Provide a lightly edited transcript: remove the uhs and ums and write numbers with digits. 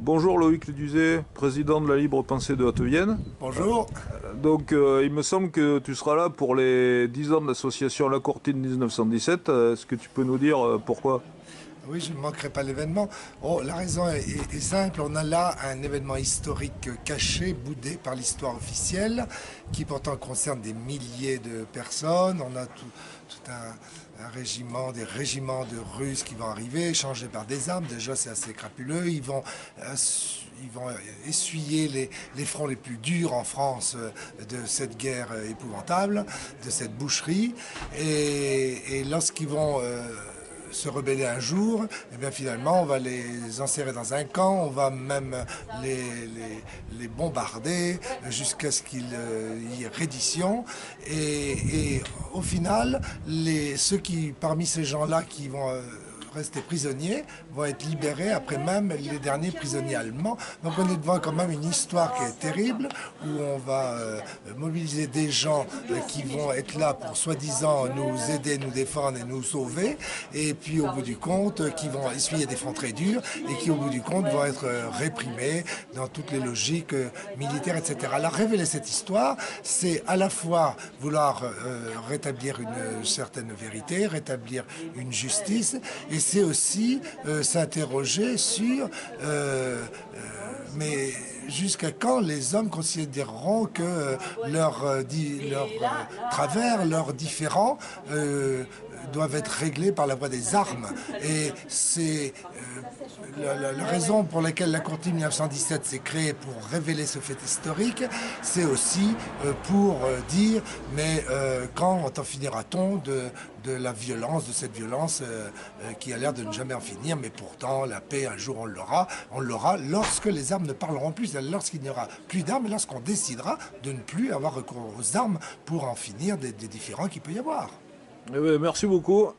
Bonjour Loïc Leduzet, président de la Libre Pensée de Haute-Vienne. Bonjour. Il me semble que tu seras là pour les 10 ans de l'association La Courtine 1917. Est-ce que tu peux nous dire pourquoi? Oui, je ne manquerai pas l'événement. Oh, la raison est simple. On a là un événement historique caché, boudé par l'histoire officielle, qui pourtant concerne des milliers de personnes. On a tout un régiment, des régiments de Russes qui vont arriver, échangés par des armes. Déjà, c'est assez crapuleux. Ils vont essuyer les fronts les plus durs en France de cette guerre épouvantable, de cette boucherie. Et lorsqu'ils vont se rebeller un jour, et bien finalement on va les enserrer dans un camp, on va même les bombarder jusqu'à ce qu'il y ait reddition. Et au final, parmi ces gens-là qui vont restés prisonniers vont être libérés après même les derniers prisonniers allemands. Donc on est devant quand même une histoire qui est terrible où on va mobiliser des gens qui vont être là pour soi-disant nous aider, nous défendre et nous sauver, et puis au bout du compte qui vont essuyer des fronts très durs et qui au bout du compte vont être réprimés dans toutes les logiques militaires, etc. Alors révéler cette histoire, c'est à la fois vouloir rétablir une certaine vérité, rétablir une justice, et c'est aussi s'interroger sur mais jusqu'à quand les hommes considéreront que leurs travers, leurs différends doivent être réglés par la voie des armes. Et c'est la raison pour laquelle la Courtine 1917 s'est créée, pour révéler ce fait historique. C'est aussi pour dire, mais quand en finira-t-on de la violence, de cette violence qui a l'air de ne jamais en finir, mais pourtant la paix un jour on l'aura lorsque les armes ne parleront plus, lorsqu'il n'y aura plus d'armes, et lorsqu'on décidera de ne plus avoir recours aux armes pour en finir des différends qu'il peut y avoir. Eh bien, merci beaucoup.